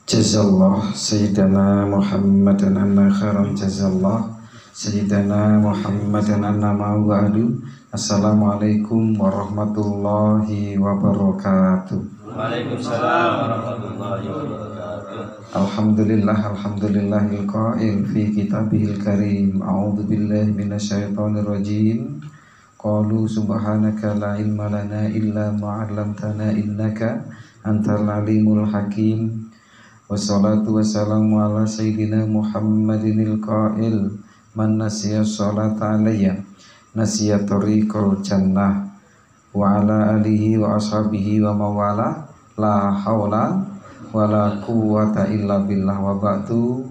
Jazallah Sayyidana Muhammadan anna khairan jazallah Sayyidana Muhammadan anna ma'wa'adu. Assalamualaikum warahmatullahi wabarakatuh. Waalaikumsalam warahmatullahi wabarakatuh. Alhamdulillahil qa'il fi kitabihil karim. A'udzu billahi minasyaitonir rajim. Qalu subhanaka la ilma lana illa ma 'allamtana innaka antal alimul hakim. Wassalatu wassalamu ala sayyidina Muhammadinil qa'il man nasiya sholata alayya nasiya tariqal jannah wa ala alihi wa ashabihi wa mawala la hawla wa la quwwata illa billah wa ba'du.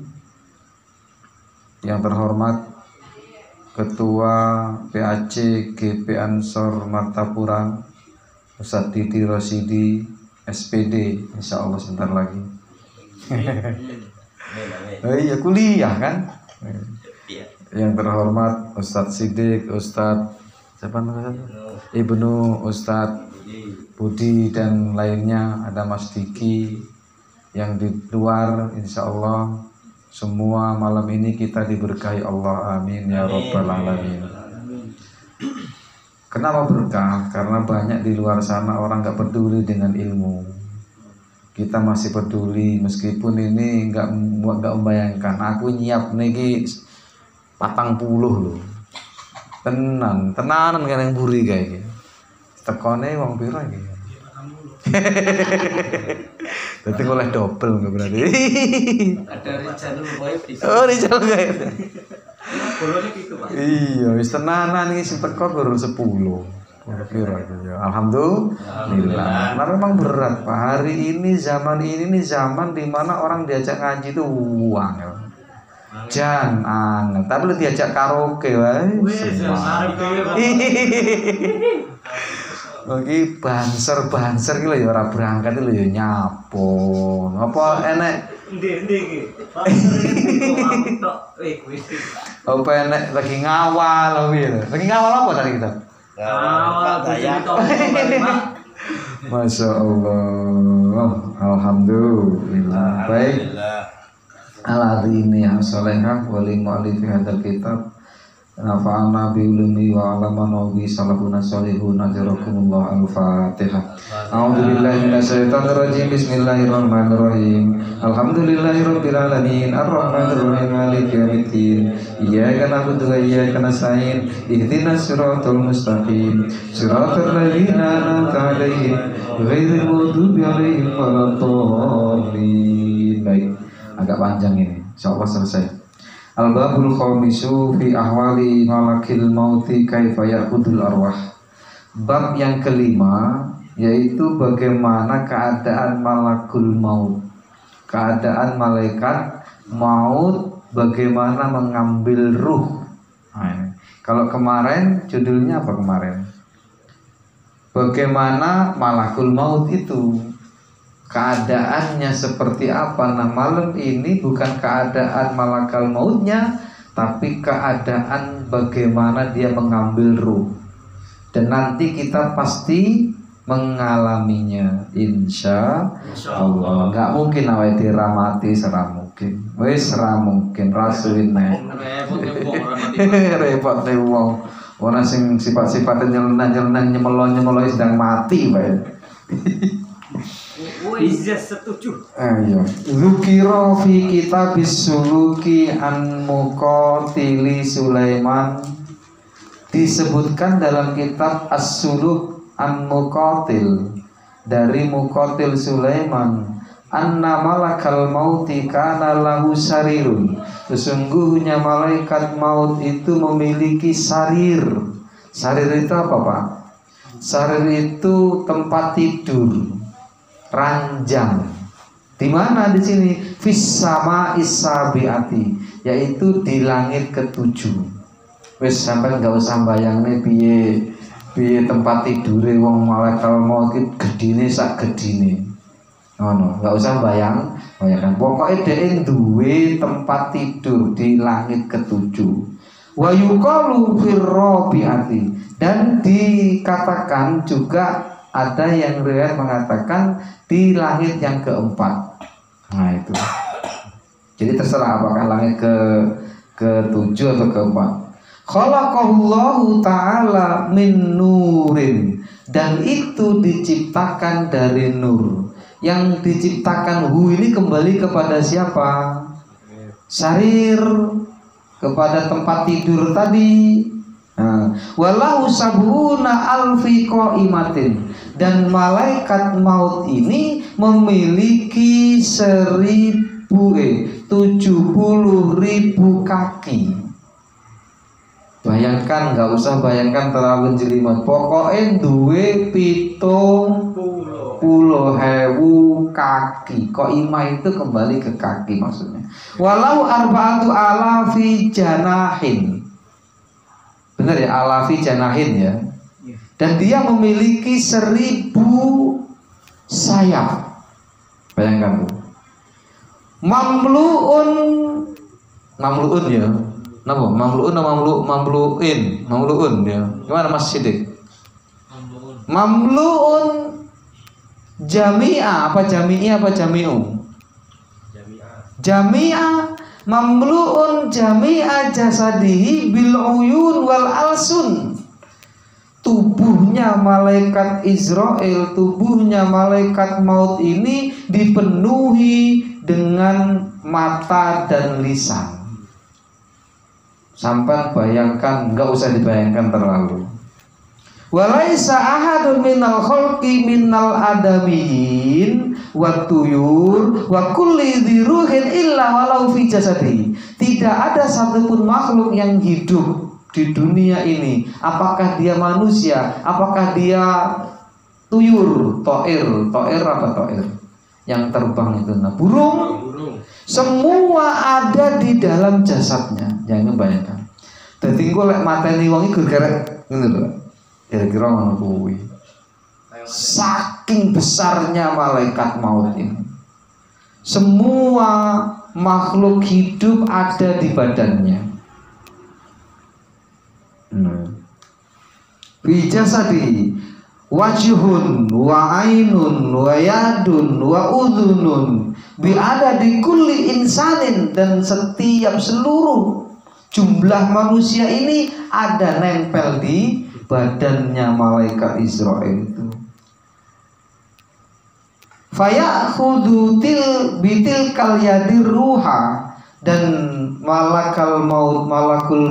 Yang terhormat Ketua PAC GP Ansor Martapura Ustadz Didi Rosidi SPD, insya Allah sebentar lagi. Iya kuliah kan. Yang terhormat Ustadz Sidik, Ustadz siapa namanya? Ibnu, Ustadz Budi dan lainnya, ada Mas Diki yang di luar. Insya Allah semua malam ini kita diberkahi Allah, amin ya robbal alamin. Kenapa berkah? Karena banyak di luar sana orang gak peduli dengan ilmu. Kita masih peduli, meskipun ini nggak membayangkan. Aku nyiap niki 40 loh, tenanan kan yang buri kayak gitu. Tekone wong pira iki? Dadi oleh double nggak berarti. Ada Rizal Gaib di sini. Oh, Rizal Gaib. Bolone gitu, Pak. Iya, wis tenanan iki sing teko baru 10. Alhamdulillah. Nah, memang berat Pak. Hari ini zaman ini nih zaman dimana orang diajak ngaji itu uang ya. Jangan, tapi lu diajak karaoke wae. Oke, banser ki lho ya ora berangkat lho ya nyapo. Apa enek? Endi iki? Apa enek lagi ngawal piye? Lagi ngawal apa tadi kita? Masya Allah, alhamdulillah. Baik, al-adhini as-salihah wali mu'alifi hadal kitab nafa'ana bi'ulumi wa alamana bi salafuna salihun ajarakumullah. Al-Fatihah. A'udzubillahi minasyaitonirrajim. Bismillahirrahmanirrahim. Alhamdulillahirabbil alamin arrahmanirrahim maliki yaumiddin. Iyyaka na'budu wa iyyaka nasta'in. Ihdinas siratal mustaqim. Siratal ladzina an'amta 'alaihim ghairil maghdubi 'alaihim waladdallin. Baik, agak panjang ini. Insyaallah selesai. Al-babul khamisu fi ahwali malakil mauti kaifa ya'khudul arwah. Bab yang kelima yaitu bagaimana keadaan malakul maut. Keadaan malaikat maut bagaimana mengambil ruh. Nah, kalau kemarin judulnya apa kemarin? Bagaimana malakul maut itu? Keadaannya seperti apa? Nah, malam ini bukan keadaan malakal mautnya, tapi keadaan bagaimana dia mengambil ruh. Dan nanti kita pasti mengalaminya, insya Allah. Nggak mungkin awake diramati seram mungkin. Wis seram mungkin rasuin nek. Repot nih wong. Wong sing sifat-sifatnya nyeleneh nyemelo sedang mati bae. Iya setuju. Iya. Dzukira fi kitabis suluki an Muqatili Sulaiman. Disebutkan dalam kitab As-Suluk an Muqatil dari Muqatil Sulaiman, anna malakal mauti kana lahu sarirun. Sesungguhnya malaikat maut itu memiliki sarir. Sarir itu apa, Pak? Sarir itu tempat tidur, ranjang. Di mana di sini? Fis sama isabiati, yaitu di langit ketujuh. Wis sampai nggak usah bayangne piye tempat tidure wong malaikat maut iki gedine sak gedine. Ngono, nggak usah bayangkan. Pokoknya dia duwe tempat tidur di langit ketujuh. Wa yuqalu fir rabi'ati, dan dikatakan juga ada yang riwayat mengatakan di langit yang keempat. Nah, itu. Jadi terserah apakah langit ke-7 atau ke-4. Khalaqallahu ta'ala min nurin, dan itu diciptakan dari nur. Yang diciptakan ini kembali kepada siapa? Sarir, kepada tempat tidur tadi. Walahu sabuna alfi qaimatin, dan malaikat maut ini memiliki 70.000 kaki. Bayangkan, nggak usah bayangkan terlalu jelimet. Pokoknya duwe 70.000 kaki. Qaimah itu kembali ke kaki maksudnya. Walau arba'atu alafi janahin. Benar ya, alafi janahin ya. Dan dia memiliki 1000 sayap. Bayangkan tuh. Mamluun ya. Napa? Mamluun ya. Gimana Mas Sidik? Mamluun jami'a apa jami'i apa jami'u? Jami'a. Mamluun jami'a jasadihi bil uyun wal alsun. Tubuhnya malaikat Israel, tubuhnya malaikat maut ini dipenuhi dengan mata dan lisan. Sampai bayangkan, nggak usah dibayangkan terlalu. Walaisa ahadun minal khalqi minal adamiyin wa tuyur wa kulli dhiruhin illa walau fi jasadi. Tidak ada satupun makhluk yang hidup di dunia ini, apakah dia manusia, apakah dia tuyur, toir apa toir? Yang terbang itu, nah burung. Semua ada di dalam jasadnya. Jangan bayangkan. Dadi engko lek mateni wong iki gerek ngono lho. Kira-kira ngono kuwi. Saking besarnya malaikat maut ini. Semua makhluk hidup ada di badannya. Fi jasadi wajhun wa ainun wa yadun wa udhunun bi ada di kulli insanin, dan setiap seluruh jumlah manusia ini ada nempel di badannya malaikat Israel itu. Fayakhudhu bitil kal yadir ruha, dan malakul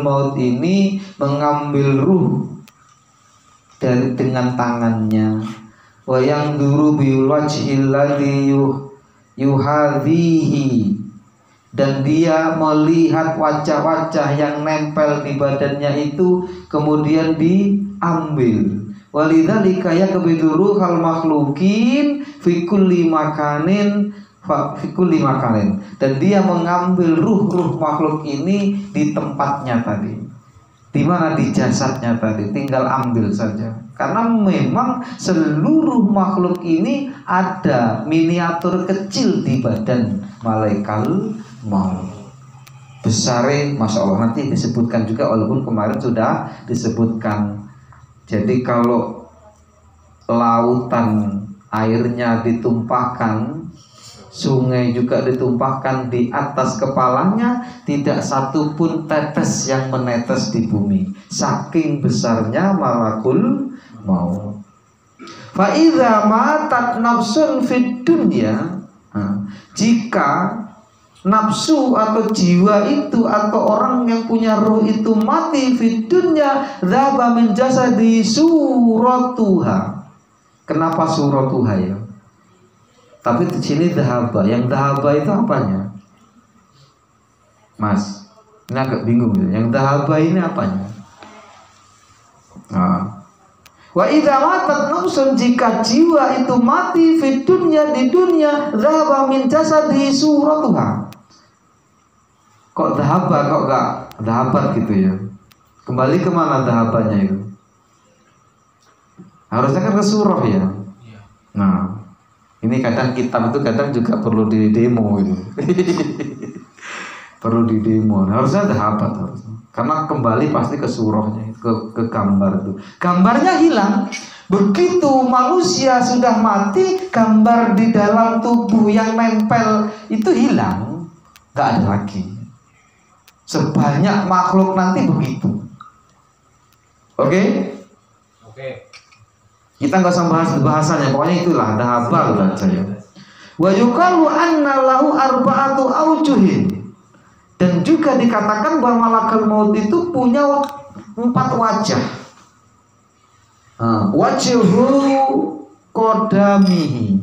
maut ini mengambil ruh dengan tangannya. Wa yang duru bil wajhil ladzi yuhadhihi, dan dia melihat wajah-wajah yang nempel di badannya itu kemudian diambil. Walidzalika yakbidu ruhal makhluqin fi kulli makanin, dan dia mengambil ruh-ruh makhluk ini di tempatnya tadi. Di mana? Di jasadnya tadi, tinggal ambil saja. Karena memang seluruh makhluk ini ada miniatur kecil di badan malaikat maut. Besarnya Masya Allah, nanti disebutkan juga, walaupun kemarin sudah disebutkan. Jadi kalau lautan airnya ditumpahkan, sungai juga ditumpahkan di atas kepalanya, tidak satu pun tetes yang menetes di bumi. Saking besarnya malakul maut. Fa idza matat nafsun fid dunya, jika nafsu atau jiwa itu atau orang yang punya ruh itu mati fid dunya, dzaba min jasadi suratuha. Kenapa suratuha ya? Tapi di sini dhahaba. Yang dhahaba itu apanya? Mas, ini agak bingung ya. Yang dhahaba ini apanya? Wa idza matat nafsun, jika jiwa itu mati di dunia dhahaba min jasadi suratuha. Kok dhahaba, kok enggak dhahabat gitu ya? Kembali kemana dhahabanya itu? Harusnya kan ke surah ya. Nah, ini kadang kitab itu kadang juga perlu di demo itu. Perlu di demo. Harusnya dhahabat harusnya. Karena kembali pasti ke surahnya, ke gambar itu. Gambarnya hilang. Begitu manusia sudah mati, gambar di dalam tubuh yang nempel itu hilang, nggak ada lagi. Sebanyak makhluk nanti begitu. Oke? Kita nggak usah bahas bahasanya, pokoknya itulah, dah hafal baca ya. Wa yuqalu anna lahu arba'atu aujuhin. Dan juga dikatakan bahwa malakul maut itu punya 4 wajah. Wajhu qadamihi,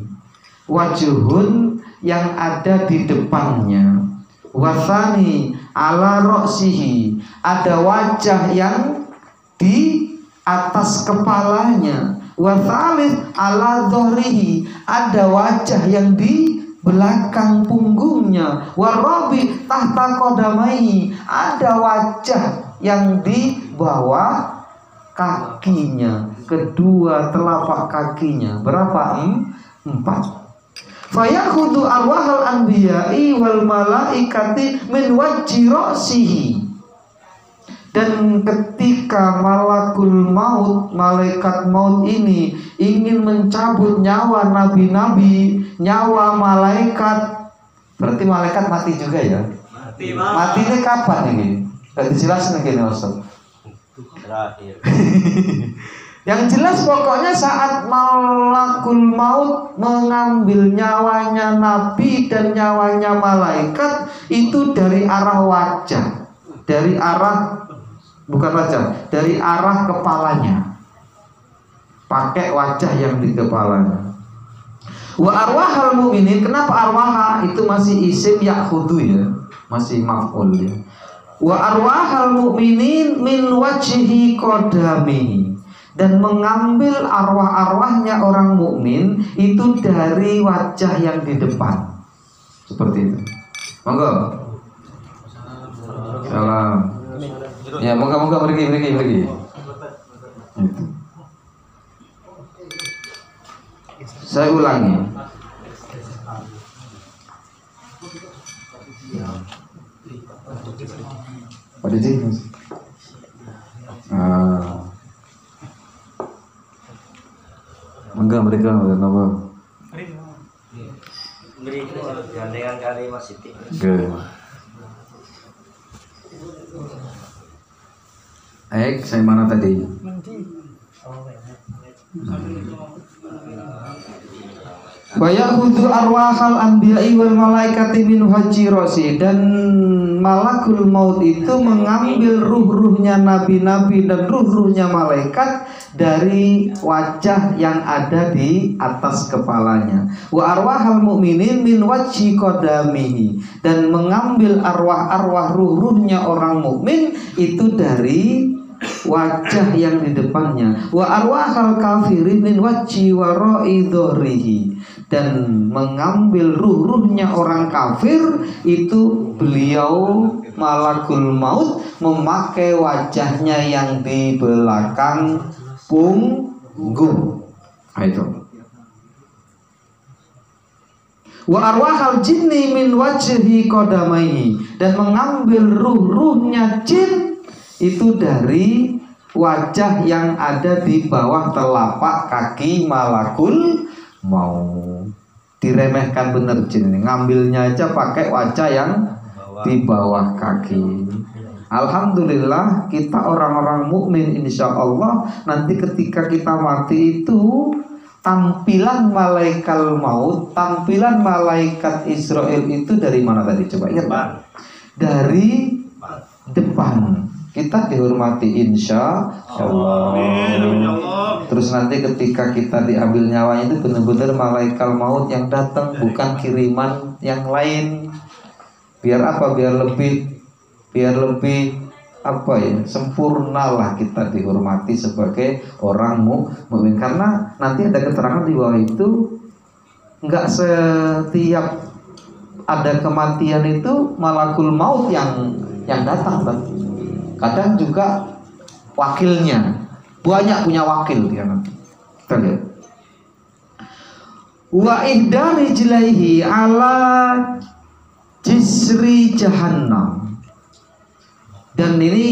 wajhun yang ada di depannya. Wasani ala ra'sihi, ada wajah yang di atas kepalanya. Wasalis ala dhahrihi, ada wajah yang di belakang punggungnya. Warabi tahta qadamaihi, ada wajah yang di bawah kakinya, kedua telapak kakinya. Berapa? 4. Fayakhudhu arwahal anbiya'i wal malaikati min wajhi ra'sihi. Dan ketika malakul maut, malaikat maut ini ingin mencabut nyawa nabi-nabi, nyawa malaikat, berarti malaikat mati juga ya? Mati ini kapan ini? Gak dijelasin gini Ustaz. Terakhir. Yang jelas pokoknya saat malakul maut mengambil nyawanya nabi dan nyawanya malaikat itu dari arah wajah, dari arah, bukan wajah, dari arah kepalanya, pakai wajah yang di kepalanya. Wa arwahal mu'minin, kenapa arwaha itu masih isim ya'khudhu ya, masih maf'ul ya. Wa arwahal mu'minin min wajhi qadamihi, dan mengambil arwah-arwahnya orang mukmin itu dari wajah yang di depan. Seperti itu. Monggo. Salam. Ya, moga-moga pergi. Gitu. Saya ulangi. Pada sini. Enggak, mereka apa? Mereka gandengan kali Mas Siti. Saya mana tadi? Wa ya'khudhu arwahal anbiya'i wal malaikati min wajhi ra'si, dan malakul maut itu mengambil ruh-ruhnya nabi-nabi dan ruh-ruhnya malaikat dari wajah yang ada di atas kepalanya. Wa arwahal mu'minin min wajhi qadamihi, dan mengambil arwah-arwah ruh-ruhnya orang mukmin itu dari wajah yang di depannya. Wa arwahal kafirin min wajhi wara'i dhahrihi, dan mengambil ruh-ruhnya orang kafir itu beliau malakul maut memakai wajahnya yang di belakang punggung. Itu. Wa arwahal jinni min wajhi qadamaihi, dan mengambil ruh-ruhnya jin itu dari wajah yang ada di bawah telapak kaki malakul maut. Diremehkan bener jin ini, ngambilnya aja pakai wajah yang di bawah kaki. Alhamdulillah kita orang-orang mukmin insya Allah nanti ketika kita mati itu tampilan malaikat maut, tampilan malaikat Israel itu dari mana tadi? Coba ingat Pak? Dari depan. Kita dihormati insya Allah. Terus nanti ketika kita diambil nyawanya itu benar-benar malaikat maut yang datang, bukan kiriman yang lain. Biar apa? Biar lebih apa ya, sempurnalah kita dihormati sebagai orang mukmin. Karena nanti ada keterangan di bawah itu, nggak setiap ada kematian itu malakul maut yang datang, kan? Kadang juga wakilnya, banyak punya wakil dia nanti. Kita lihat. Wa ihdari jilaihi ala jisri jahannam. Dan ini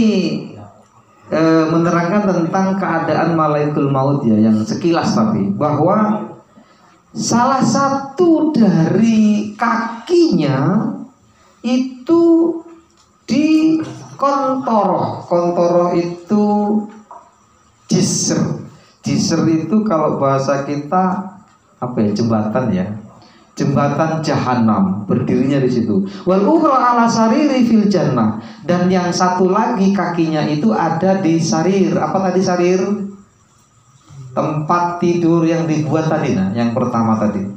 menerangkan tentang keadaan malaikul maut ya, yang sekilas tapi bahwa salah satu dari kakinya itu di kontoroh. Kontoroh itu jisr. Jisr itu kalau bahasa kita apa ya, jembatan ya, jembatan jahanam, berdirinya di situ. Wal ukhra ala sariri fil jannah, dan yang satu lagi kakinya itu ada di sarir. Apa tadi sarir? Tempat tidur yang dibuat tadi, nah, yang pertama tadi.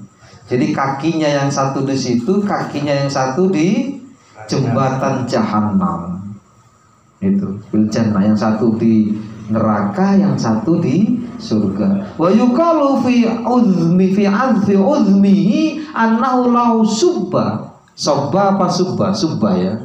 Jadi kakinya yang satu di situ, kakinya yang satu di jembatan jahanam. Itu fil jannah, yang satu di neraka, yang satu di surga. Wa yuqalu fi azfi uzmihi annahu lau subba. Sobba apa subba? Subba ya.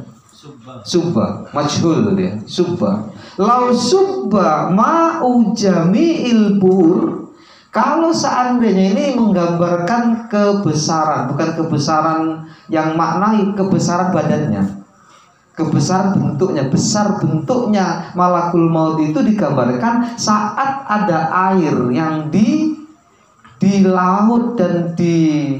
Subba, majhul dia. Subba. Lau subba ma'u jami'il bur. Kalau seandainya ini menggambarkan kebesaran, bukan kebesaran yang maknai, kebesaran badannya, kebesaran bentuknya, besar bentuknya malakul maut itu digambarkan saat ada air yang di laut dan di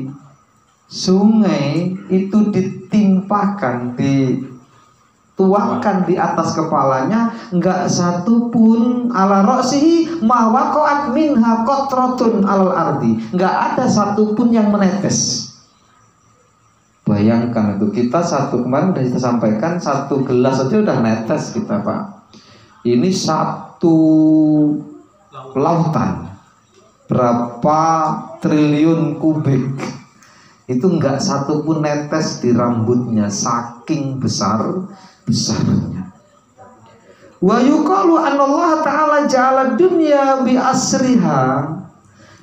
sungai itu ditimpakan, dituangkan di atas kepalanya, enggak satu pun ala ra'sihi ma waqa'at minha qatratun alal ardi, enggak ada satu pun yang menetes. Bayangkan itu, kita satu kemarin sudah kita sampaikan, satu gelas aja udah netes kita Pak. Ini satu lautan, berapa triliun kubik, itu enggak satu pun netes di rambutnya, saking besarnya. Wa yuqalu anallaha ta'ala ja'ala dunya bi asriha,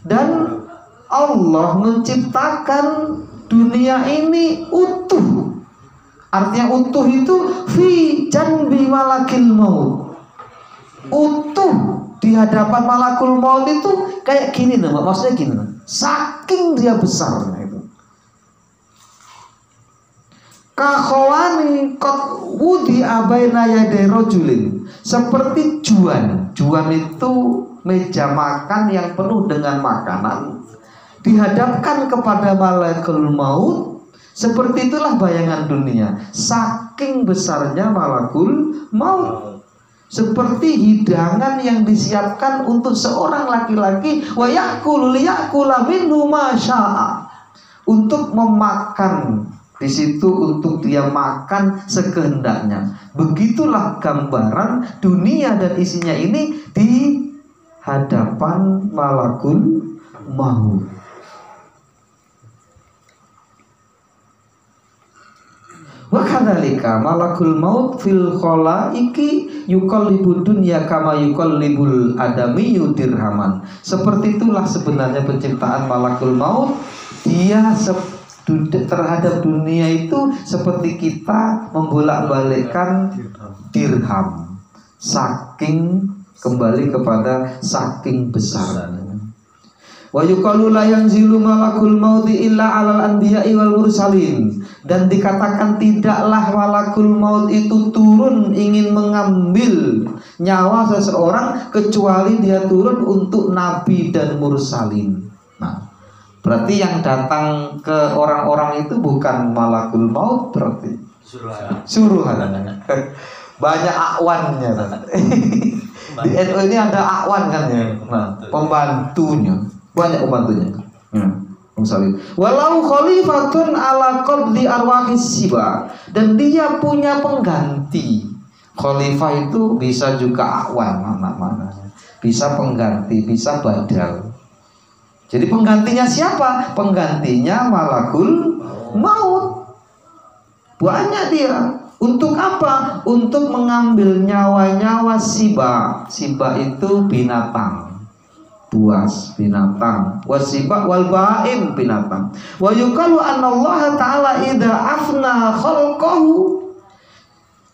dan Allah menciptakan dunia ini utuh. Artinya utuh itu fi janbi malakil maut, utuh di hadapan malakul maut itu kayak gini nih, maksudnya gini, saking dia besarnya itu. Kakhawani qad wudi abaina yaday rajulin, seperti juan. Juan itu meja makan yang penuh dengan makanan dihadapkan kepada malakul maut. Seperti itulah bayangan dunia, saking besarnya malakul maut. Seperti hidangan yang disiapkan untuk seorang laki-laki, wa ya'kulu liya'kula minhu ma syaa, untuk memakan di situ, untuk dia makan sekehendaknya. Begitulah gambaran dunia dan isinya ini di hadapan malakul maut. Wa kadzalika malakul maut fil khalaiki yuqallibud dunya kama yuqallibul adamiyyu dirhaman. Seperti itulah sebenarnya penciptaan malakul maut. Dia terhadap dunia itu seperti kita membolak-balikkan dirham, saking kembali kepada saking besarnya. Wa yuqalu la yanzilu malakul mauti illa alal anbiya'i wal mursalin, dan dikatakan tidaklah malakul maut itu turun ingin mengambil nyawa seseorang kecuali dia turun untuk nabi dan mursalin. Nah, berarti yang datang ke orang-orang itu bukan malakul maut, berarti suruhan. Banyak akwannya. Di NU ini ada akwan kan ya. Nah, pembantunya. Banyak pembantunya. Walau khalifatun ala qabdi arwahis siba, dan dia punya pengganti. Khalifah itu bisa juga akwan, mana-mana. Bisa pengganti, bisa badal. Jadi penggantinya siapa? Penggantinya malakul maut. Banyak dia. Untuk apa? Untuk mengambil nyawa-nyawa siba. Siba itu binatang, buas, binatang. Wasiba wal baim, binatang. Wa yuqalu anallaha ta'ala idza afna khalqahu,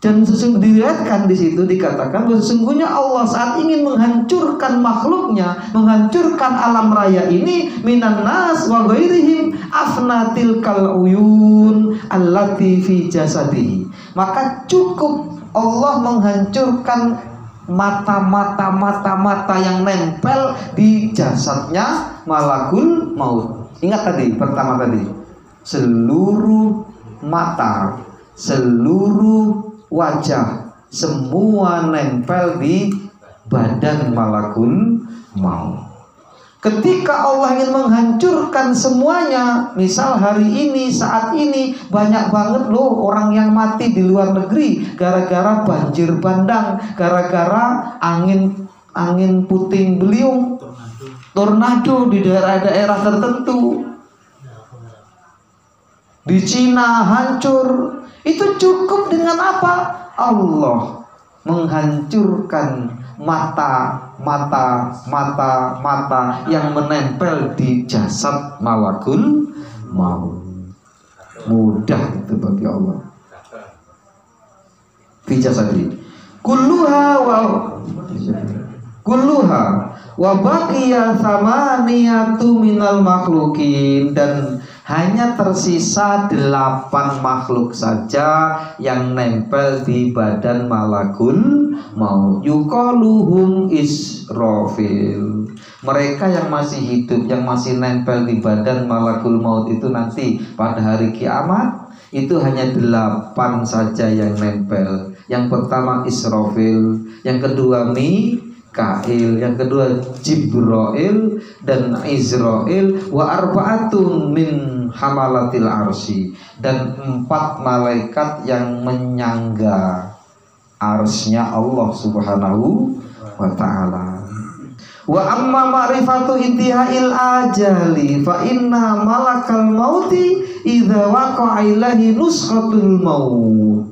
dan diriwayatkan di situ dikatakan bahwa sesungguhnya Allah saat ingin menghancurkan makhluknya, menghancurkan alam raya ini, minan nas wa ghairihim afna tilkal uyun allati fi jasadihi, maka cukup Allah menghancurkan mata yang nempel di jasadnya malakul maut. Ingat tadi pertama tadi, seluruh mata, seluruh wajah, semua nempel di badan malakul maut. Ketika Allah ingin menghancurkan semuanya, misal hari ini, saat ini banyak banget loh orang yang mati di luar negeri gara-gara banjir bandang, gara-gara angin puting beliung, tornado di daerah-daerah tertentu. Di Cina hancur. Itu cukup dengan apa? Allah menghancurkan mata yang menempel di jasad malakul maut. Mudah itu bagi Allah. Fi jasadi kulluha wa baqiya thamaniyatu minal makhlukin, dan hanya tersisa 8 makhluk saja yang nempel di badan malakul maut. Yuqaluhum Israfil. Mereka yang masih hidup, yang masih nempel di badan malakul maut itu nanti pada hari kiamat itu hanya 8 saja yang nempel. Yang pertama Israfil, yang kedua Mikail, yang kedua Jibrail dan Izrail, wa arba'atun min hamalatil arsy, dan 4 malaikat yang menyangga arsy-nya Allah Subhanahu wa ta'ala. Wa amma ma'rifatu intihail ajali fa inna malakal mauti idza waqa'a ilahi nuskhatul maut.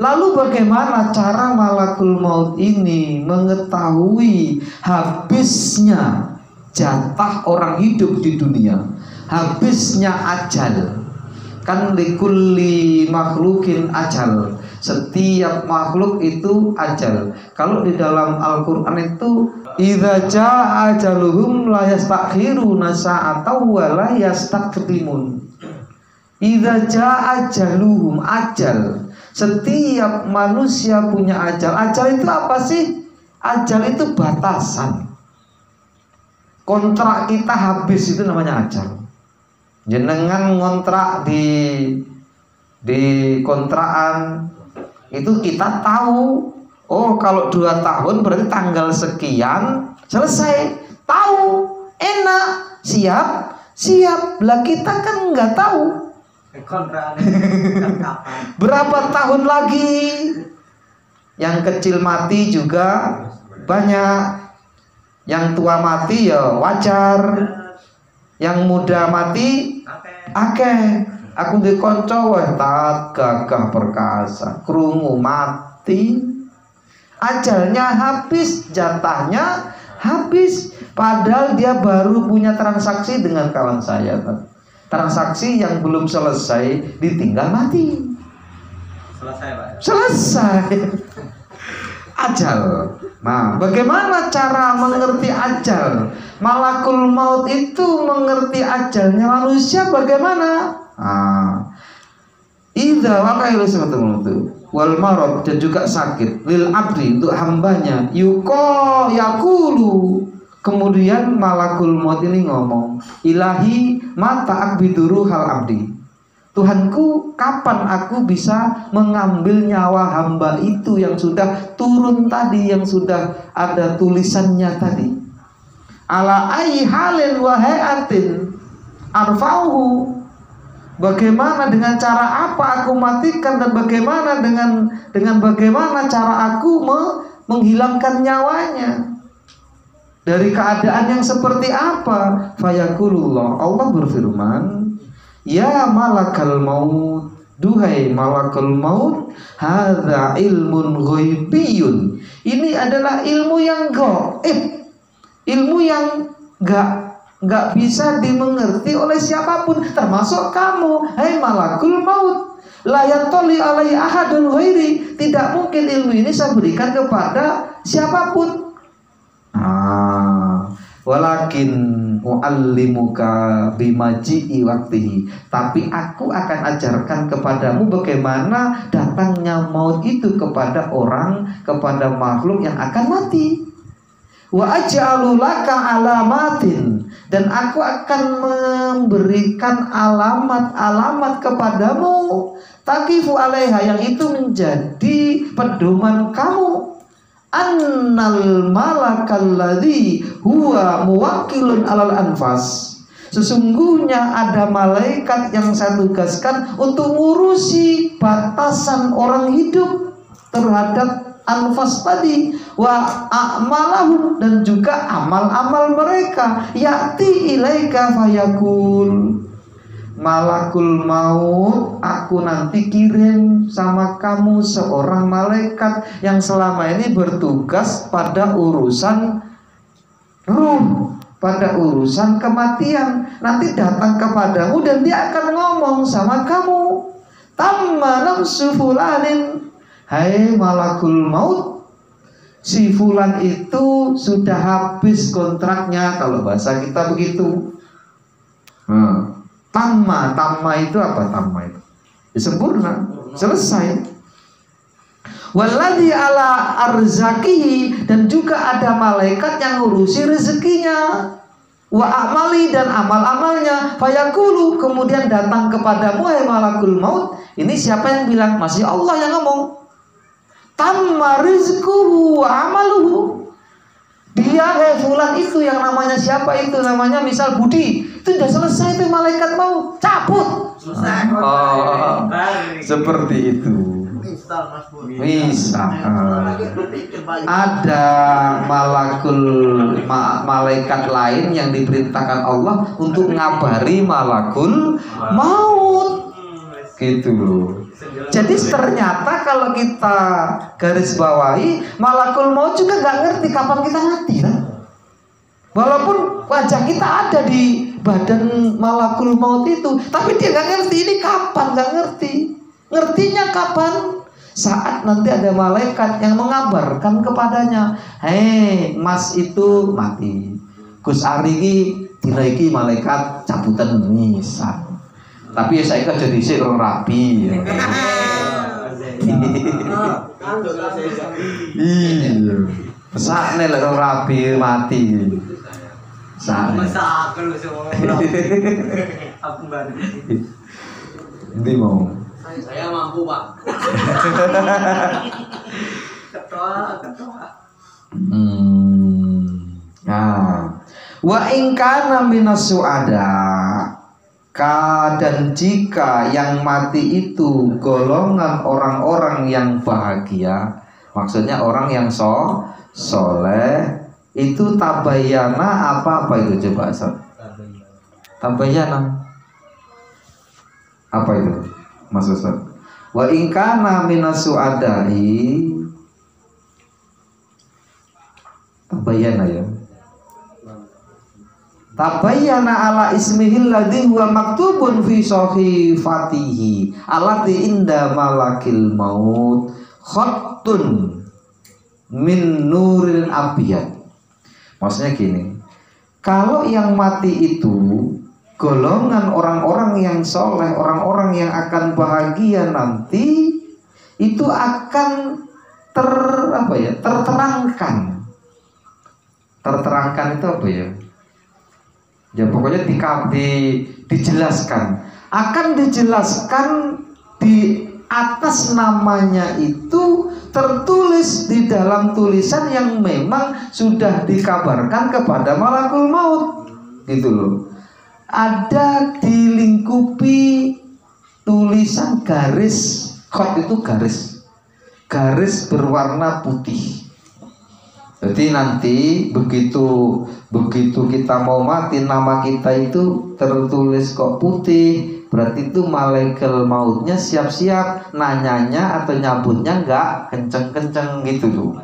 Lalu bagaimana cara malakul maut ini mengetahui habisnya jatah orang hidup di dunia, habisnya ajal? Kan likulli makhlukin ajal, setiap makhluk itu ajal. Kalau di dalam Al-Quran itu idza jaa ajaluhum la yastakhiruna sa'atan wa la yastaqdimun. Idza jaa ajaluhum, ajal. Setiap manusia punya ajal. Ajal itu apa sih? Ajal itu batasan. Kontrak kita habis, itu namanya ajal. Jenengan ngontrak di kontrakan itu kita tahu, oh kalau 2 tahun berarti tanggal sekian selesai. Tahu, enak, siap. Lah kita kan nggak tahu berapa tahun lagi. Yang kecil mati juga banyak, yang tua mati ya wajar, yang muda mati akeh. Aku di konco weh tak gagah perkasa, krungu mati, ajalnya habis, jatahnya habis. Padahal dia baru punya transaksi dengan kawan saya, transaksi yang belum selesai ditinggal mati. Selesai, Pak. Selesai. Ajal. Nah, bagaimana cara mengerti ajal? Malakul maut itu mengerti ajalnya manusia bagaimana? Idza waqa'il sabatu wal marad, dan juga sakit lil abdi, untuk hambanya, yaqulu. Kemudian malakul maut ini ngomong, ilahi mata akbiduru hal abdi. Tuhanku, kapan aku bisa mengambil nyawa hamba itu yang sudah turun tadi, yang sudah ada tulisannya tadi. Ala ayyi halin wa hayatin arfa'uhu. Bagaimana, dengan cara apa aku matikan, dan bagaimana dengan bagaimana cara aku menghilangkan nyawanya? Dari keadaan yang seperti apa? Fayakulullah, Allah berfirman, ya malakal maut, duhai malakal maut, hadza ilmun ghaibiyun. Ini adalah ilmu yang gaib, ilmu yang nggak bisa dimengerti oleh siapapun, termasuk kamu, hai malakul maut. La yatoli alai ahadun ghairi, tidak mungkin ilmu ini saya berikan kepada siapapun. Walakin u'allimuka bimaji'i waktihi. Tapi aku akan ajarkan kepadamu bagaimana datangnya maut itu kepada orang, kepada makhluk yang akan mati. Wa aj'alu laka alamatin, dan aku akan memberikan alamat-alamat kepadamu, taqifu alaiha, yang itu menjadi pedoman kamu. Annal malakal ladzi huwa muwakkilun alal anfas. Sesungguhnya ada malaikat yang saya tugaskan untuk ngurusi batasan orang hidup terhadap anfas tadi, wa a'malahum, dan juga amal-amal mereka. Ya'ti ilaika fayakul, malakul maut aku nanti kirim sama kamu seorang malaikat yang selama ini bertugas pada urusan ruh, pada urusan kematian. Nanti datang kepadamu dan dia akan ngomong sama kamu, tamma nafsu fulanin, hai malakul maut, si fulan itu sudah habis kontraknya, kalau bahasa kita begitu. Tamma itu apa? Tamma itu sempurna, selesai. Walladzi ala arzakihi, dan juga ada malaikat yang ngurusi rezekinya. Wa amali, dan amal-amalnya. Fayaqulu, kemudian datang kepadamu, hai malakul maut. Ini siapa yang bilang? Masih Allah yang ngomong. Tamma rizquhu wa amaluhu. Dia fulan itu yang namanya siapa itu? Namanya misal Budi. Itu sudah selesai itu, malaikat mau cabut. Oh, seperti itu. Bisa. Ada malaikat lain yang diperintahkan Allah untuk ngabari malakul maut. Gitu loh. Jadi ternyata kalau kita garis bawahi, malakul maut juga nggak ngerti kapan kita mati, kan? Walaupun wajah kita ada di badan malakul maut itu, tapi dia nggak ngerti ini kapan, nggak ngerti. Ngertinya kapan? Saat nanti ada malaikat yang mengabarkan kepadanya, hei mas itu mati, Gus Ari dina iki malaikat cabutan misal. Tapi ya saya kan jadi orang rapi. Iya. Sakne lek orang rapi mati. Sakne. Aku baru. Ndi mau? Saya mampu, Pak. Ketua. Nah, wa in kana minas su'ada, dan jika yang mati itu golongan orang-orang yang bahagia, maksudnya orang yang soleh, itu tabayana apa itu coba Ustaz? Tabayana apa itu Mas Ustaz? Wa in kana minas su'adai, tabayana ya. Tabayyana ala ismihil ladzi huwa maktubun fi sahifatihi allati inda malakil maut khattun min nuril abyad. Maksudnya gini, kalau yang mati itu golongan orang-orang yang soleh, orang-orang yang akan bahagia nanti, itu akan terterangkan. Terterangkan itu apa ya? Ya pokoknya dijelaskan, akan dijelaskan di atas namanya itu, tertulis di dalam tulisan yang memang sudah dikabarkan kepada malakul maut, gitu loh. Ada dilingkupi tulisan garis, khot itu garis berwarna putih. Jadi nanti begitu kita mau mati, nama kita itu tertulis kok putih, berarti itu malaikat mautnya siap-siap nanyanya atau nyabutnya nggak kenceng-kenceng gitu loh.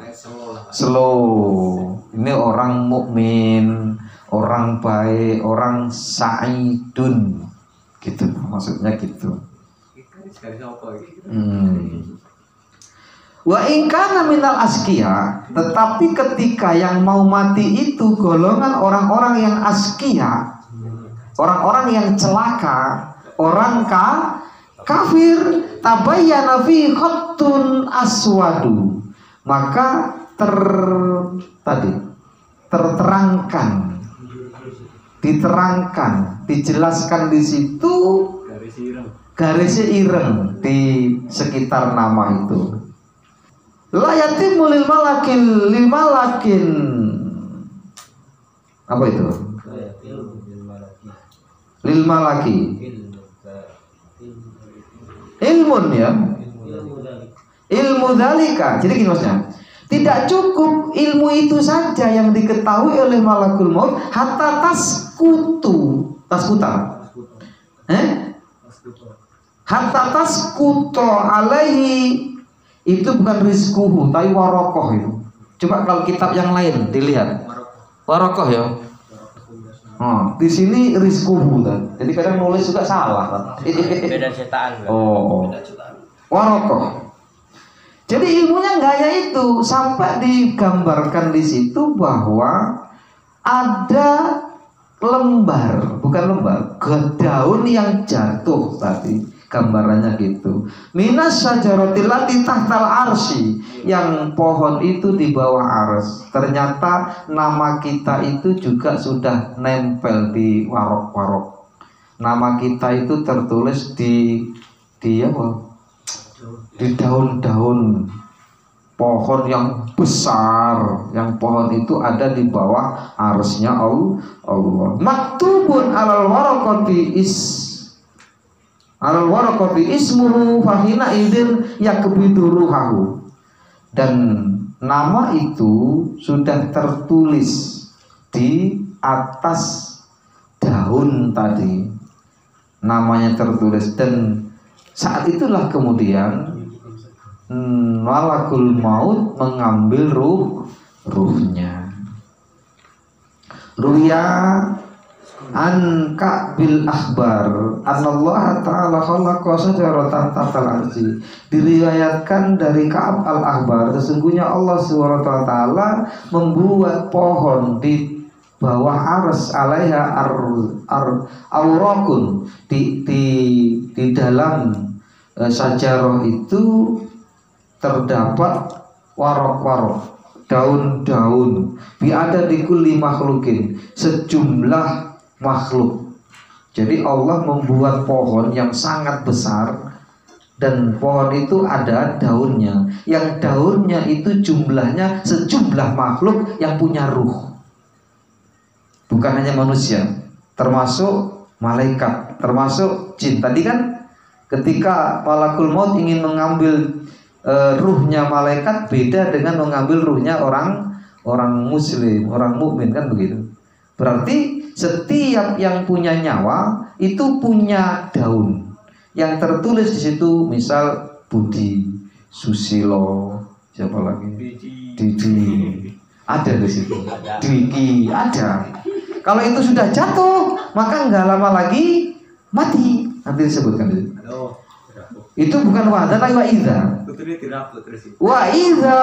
Slow. Ini orang mukmin, orang baik, orang sa'idun, gitu maksudnya gitu. Wa in kana minal askia, tetapi ketika yang mau mati itu golongan orang-orang yang askia, orang-orang yang celaka, orang kafir, tabayyana fi khattun aswadu, maka terterangkan, diterangkan, dijelaskan di situ garisnya ireng di sekitar nama itu. La yatimmu lil malakin apa itu? Lil malaki ilmun, ya, ilmu dzalika. Jadi gini maksudnya, tidak cukup ilmu itu saja yang diketahui oleh malakul maut, hatta hatta taskuto alaihi, itu bukan rizkuhu tapi warokoh itu. Coba kalau kitab yang lain dilihat warokoh, ya. Di sini rizkuhu kan. Jadi kadang nulis juga salah kan. Beda cetakan. Warokoh. Jadi ilmunya nggak hanya itu, sampai digambarkan di situ bahwa ada daun yang jatuh tadi, gambarannya gitu. Minas syajaratil lati tahtal arsy, yang pohon itu di bawah ars. Ternyata nama kita itu juga sudah nempel di warok-warok. Nama kita itu tertulis di apa? Di daun-daun pohon yang besar, yang pohon itu ada di bawah arsnya Allah. Maktubun alal warakoti ismuhu fahina idin yakbiduruhahu, dan nama itu sudah tertulis di atas daun tadi, namanya tertulis, dan saat itulah kemudian malakul maut mengambil ruhnya. Ruya an Ka'bil akhbar anallaha ta'ala khalaqa sajaratan tahtal arsy. Diriwayatkan dari Ka'ab al-Akhbar, sesungguhnya Allah Subhanahu wa taala membuat pohon di bawah ars, alaiha awraqun, di dalam sajarah itu terdapat warok-warok, daun-daun, biada di kulli makhlukin, sejumlah makhluk. Jadi Allah membuat pohon yang sangat besar, dan pohon itu ada daunnya, yang daunnya itu jumlahnya sejumlah makhluk yang punya ruh. Bukan hanya manusia, termasuk malaikat, termasuk jin. Tadi kan ketika malakul maut ingin mengambil ruhnya malaikat, beda dengan mengambil ruhnya orang muslim, orang mukmin, kan begitu. Berarti setiap yang punya nyawa itu punya daun yang tertulis di situ, misal Budi, Susilo, siapa lagi? Didi, ada di situ. Diki ada. Kalau itu sudah jatuh, maka nggak lama lagi mati. Nanti disebutkan itu. Itu bukan wa'da, tapi wa'idha. Wa'idha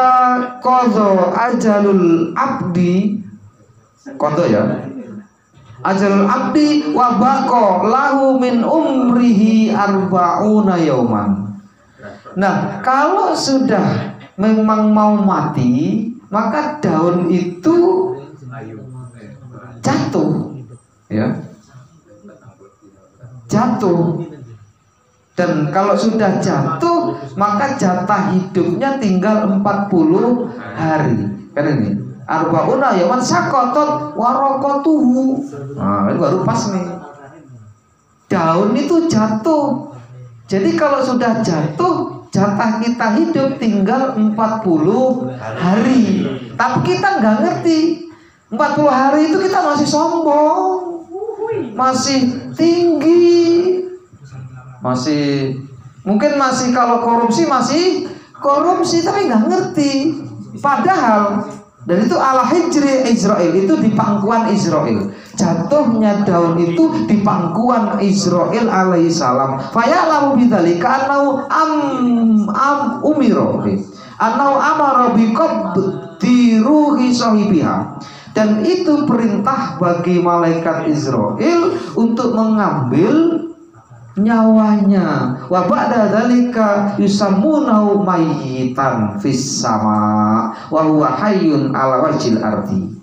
qadha ajalul abdi, qadha, ya, ajalul abdi wa baqa lahu min umrihi arba'una yauman. Nah, kalau sudah memang mau mati, maka daun itu jatuh, ya, jatuh. Dan kalau sudah jatuh, maka jatah hidupnya tinggal 40 hari. Kan ini arba'una yaman sakotot warokotuhu. Nah, ini baru pas nih. Daun itu jatuh. Jadi kalau sudah jatuh, jatah kita hidup tinggal 40 hari. Tapi kita nggak ngerti. 40 hari itu kita masih sombong, masih tinggi, masih mungkin masih, kalau korupsi masih korupsi, tapi nggak ngerti. Padahal, dan itu ala hijri Israel, itu di pangkuan Israel. Jatuhnya daun itu di pangkuan Israel alaihissalam. Faya'lamu bidzalika annahu umiro Anau amara biqabdi ruhi sahibiha, dan itu perintah bagi malaikat Israil untuk mengambil nyawanya. Wa ba'da dzalika yusammunahu mayyitan fis sama wa huwa hayyun ala wajhil ardi.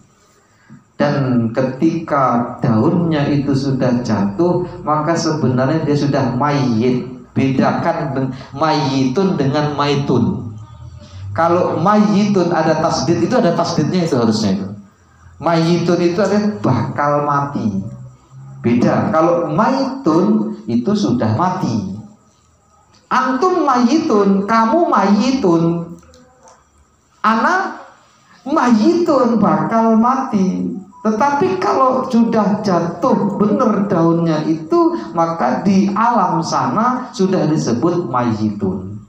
Dan ketika daunnya itu sudah jatuh, maka sebenarnya dia sudah mayyit. Bedakan mayyitun dengan maitun. Kalau mayyitun ada tasdid, itu ada tasdidnya itu harusnya itu. Mayyitun itu ada bakal mati. Beda. Kalau maitun itu sudah mati. Antum mayyitun, kamu mayyitun. Anak mayyitun bakal mati. Tetapi kalau sudah jatuh benar daunnya itu, maka di alam sana sudah disebut mayyitun.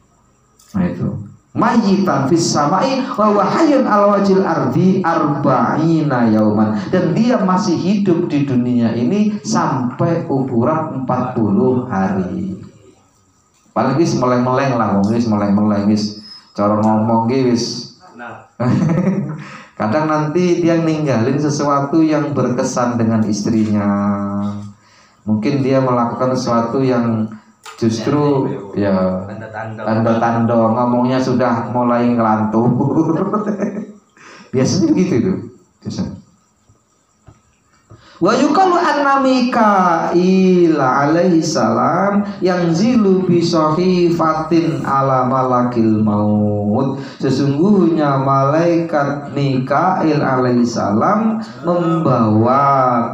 Nah itu. Mayyitan fis samai wa huwa hayyun ala wajhil ardi arba'ina yauman, dan dia masih hidup di dunia ini sampai ukuran 40 hari. Paling wis meleng-meleng lah, wis meleng-meleng wis cara ngomong wis. Kadang nanti dia ninggalin sesuatu yang berkesan dengan istrinya. Mungkin dia melakukan sesuatu yang justru ya tanda-tanda ngomongnya sudah mulai ngelantur. Biasanya begitu itu. Biasanya. Wa yuqalu anna Mikail alaihi salam yanzilu bi sahifatin ala malakil maut. Sesungguhnya malaikat Mikail alaihi salam membawa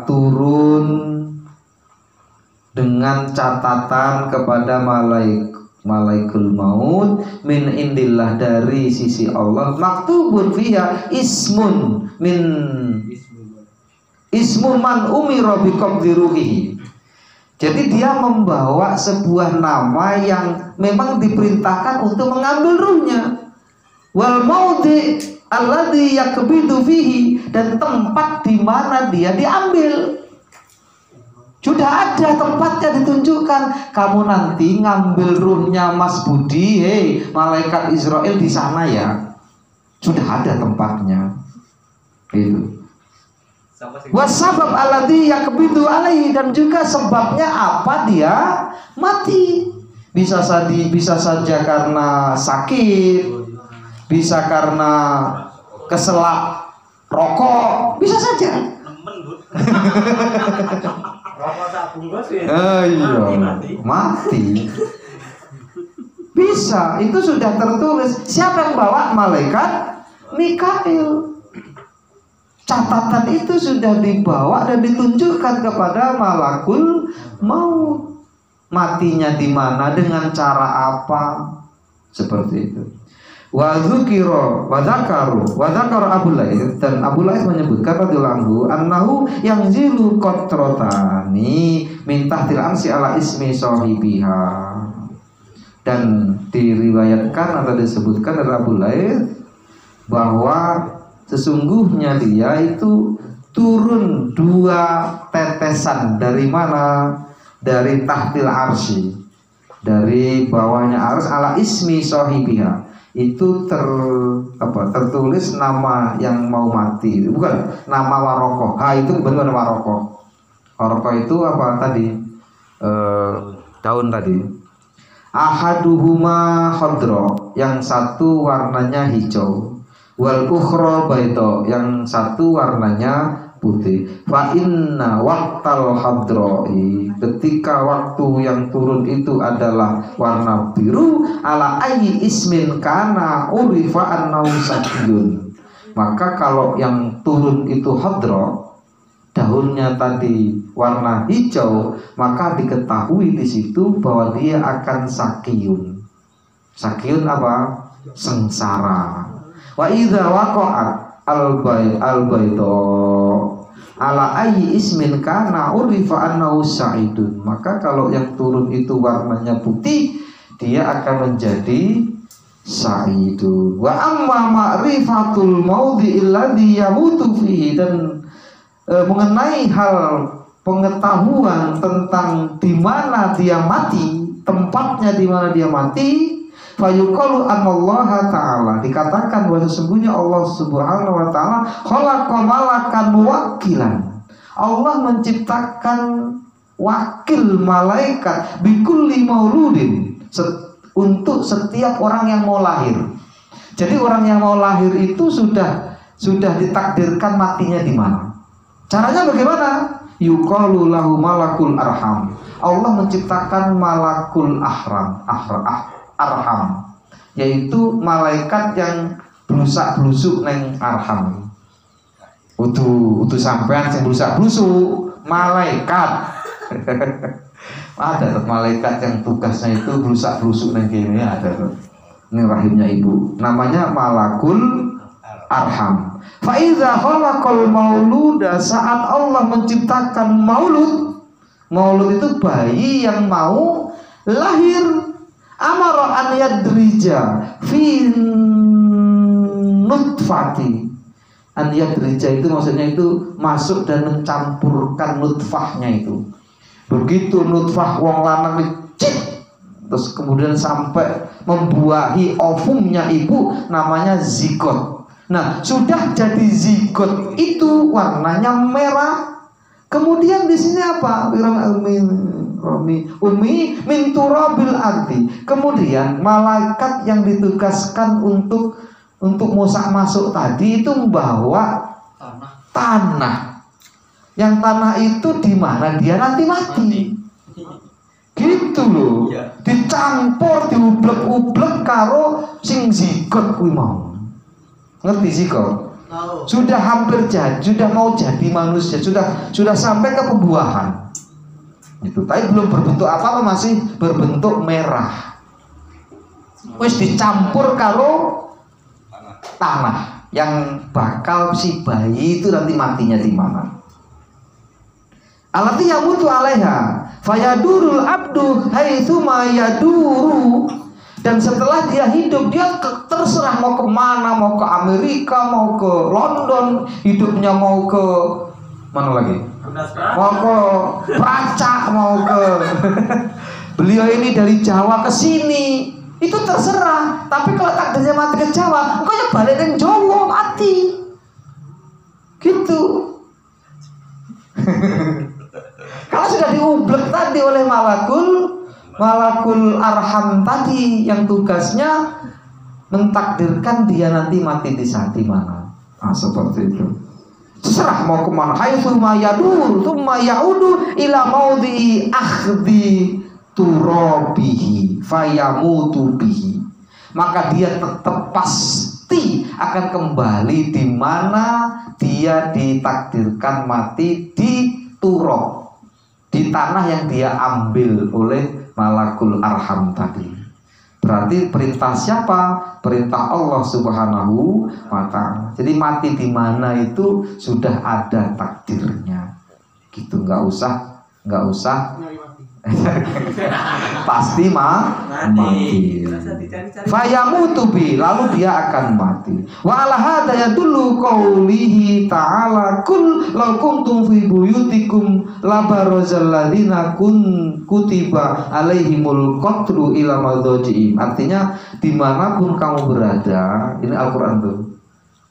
turun dengan catatan kepada malaikul maut min indillah, dari sisi Allah, maktubun fiha ismun man umira biqabdi ruhihi. Jadi dia membawa sebuah nama yang memang diperintahkan untuk mengambil ruhnya. Wal maudi alladhi yakbidu fihi, dan tempat di mana dia diambil. Sudah ada tempatnya ditunjukkan. Kamu nanti ngambil ruhnya Mas Budi, malaikat Israel di sana ya. Sudah ada tempatnya. Itu. Wasabab alladhi yakbidu alaihi, dan juga sebabnya apa dia mati. Bisa saja karena sakit, bisa karena keselak rokok, bisa saja. Mati. Bisa, itu sudah tertulis. Siapa yang bawa? Malaikat Mikail. Catatan itu sudah dibawa dan ditunjukkan kepada malakul maut. Matinya di mana, dengan cara apa, seperti itu. Wa dzukira wa dzakaru Abu Laits, dan Abu Laits menyebutkan radhiyallahu anhu yanzilu qatrotani min tahtil amsi ala ismi sahibiha. Dan diriwayatkan atau disebutkan dari Abu Laits bahwa sesungguhnya dia itu turun 2 tetesan dari mana? Dari tahtil arsy, dari bawahnya ars, ala ismi sahibiha. Itu tertulis nama yang mau mati, bukan nama Warokoh. Itu benar Warokoh. Warokoh itu apa tadi? Daun tadi. Ahaduhuma khadra, yang satu warnanya hijau. Wal ukhra bayda, yang satu warnanya putih. Fa inna waqtal hadra'i, ketika waktu yang turun itu adalah warna biru, ala ayyi ismin kana urifa annahu sakiyun. Maka kalau yang turun itu hadra, daunnya tadi warna hijau, maka diketahui di situ bahwa dia akan sakiyun. Sakiyun apa? Sengsara. Wa idza waqa'at al-bayda ala ayyi ismin kana urifa annahu sa'idun. Maka kalau yang turun itu warnanya putih, dia akan menjadi sa'idun. Wa amma ma'rifatul maudhi alladhi yamutu fihi, dan mengenai hal pengetahuan tentang di mana dia mati, tempatnya di mana dia mati, Fayuqalu anallaha ta'ala, dikatakan bahwa sesungguhnya Allah Subhanahu wa taala khalaqa malakan muwakkilan. Allah menciptakan wakil malaikat bikulli mauludin, untuk setiap orang yang mau lahir. Jadi orang yang mau lahir itu sudah ditakdirkan matinya di mana. Caranya bagaimana? Yuqalu lahu malakul arham. Allah menciptakan malakul arham, yaitu malaikat yang blusak-blusuk neng arham. Utuh sampean sing blusak-blusuk, malaikat. Ada tuh malaikat yang tugasnya itu blusak-blusuk neng kene, ada tuh. Ini rahimnya ibu. Namanya malakul arham. Fa iza khalaqal mauluda, saat Allah menciptakan maulud itu bayi yang mau lahir, amara an yadrija fi nutfati. An yadrija itu maksudnya itu masuk dan mencampurkan nutfahnya itu. Begitu nutfah wong lanang dicit, terus kemudian sampai membuahi ovumnya ibu, namanya zigot. Nah, sudah jadi zigot itu warnanya merah. Kemudian di sini apa? Umi min turabil ardi. Kemudian malaikat yang ditugaskan untuk masuk tadi itu membawa tanah. Yang tanah itu di mana dia nanti mati. Gitu loh. Dicampur, diublek-ublek karo sing zigot kuwi mau. Ngerti sih kok? Sudah hampir jadi, sudah mau jadi manusia, sudah sampai ke pembuahan. Itu, tapi belum berbentuk apa-apa, masih berbentuk merah. Wis dicampur karo tanah yang bakal si bayi itu nanti matinya di mana. Alati yamutu alaiha, fayadurul abdu haitsu ma yaduru. Dan setelah dia hidup, dia terserah mau kemana, mau ke Amerika, mau ke London, hidupnya mau ke mana lagi? Mau ke Praca, mau ke beliau ini dari Jawa ke sini, itu terserah. Tapi kalau takdirnya mati ke Jawa, engkau ya balik ke Jawa mati, gitu. Kalau sudah diublek tadi oleh malakul arham tadi yang tugasnya mentakdirkan dia nanti mati di saat di mana. Nah, seperti itu. Terserah mau kemana. Haitsu ma yadur, tsumma yaudu ila maudhi akhdi turabihi fayamutu bihi. Maka dia tetap pasti akan kembali di mana dia ditakdirkan mati, di turab, di tanah yang dia ambil oleh malakul arham tadi. Berarti perintah siapa? Perintah Allah Subhanahu wa ta'ala. Jadi mati di mana itu sudah ada takdirnya. Gitu, nggak usah pasti mati. Fayamutu bi, lalu dia akan mati. Wa ala hadza yadullu qaulihi ta'ala kul law kuntum fi buyutikum labarazal ladzina kutiba alaihimul qatlu ila madzaji'im. Artinya dimanapun kamu berada, ini Al-Quran tuh,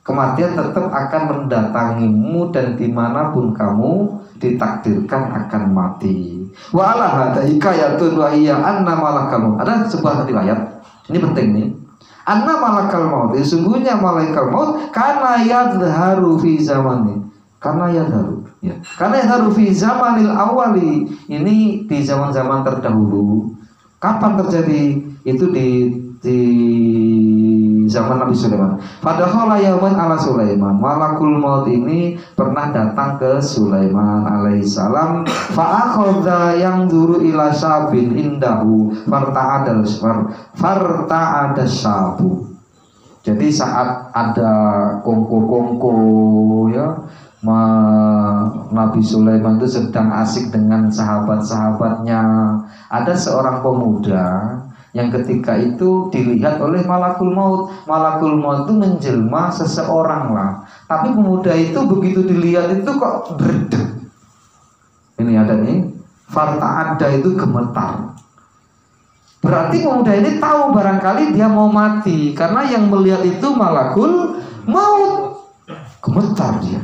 kematian tetap akan mendatangimu dan dimanapun kamu ditakdirkan akan mati. Wa ala hadza hikayatun wa hiya anna malakal maut. Ada sebuah riwayat, ini penting nih. Anna malakal maut, sesungguhnya malaikat maut karena yadharu fi zamani. Karena yadharu fi zamanil awali. Ini di zaman-zaman terdahulu. Kapan terjadi? Itu di zaman Nabi Sulaiman. Padahal yaman ala Sulaiman, malakul maut ini pernah datang ke Sulaiman alaihissalam. Fa'akhadha yang duru ila sabin indahu farta'ada sabu. Jadi saat ada kongko-kongko ya, Nabi Sulaiman itu sedang asik dengan sahabat-sahabatnya. Ada seorang pemuda yang ketika itu dilihat oleh malakul maut. Malakul maut itu menjelma seseorang lah. Tapi pemuda itu begitu dilihat itu kok berdek. Ini ada nih, farta'ada itu gemetar. Berarti pemuda ini tahu barangkali dia mau mati, karena yang melihat itu malakul maut. Gemetar dia.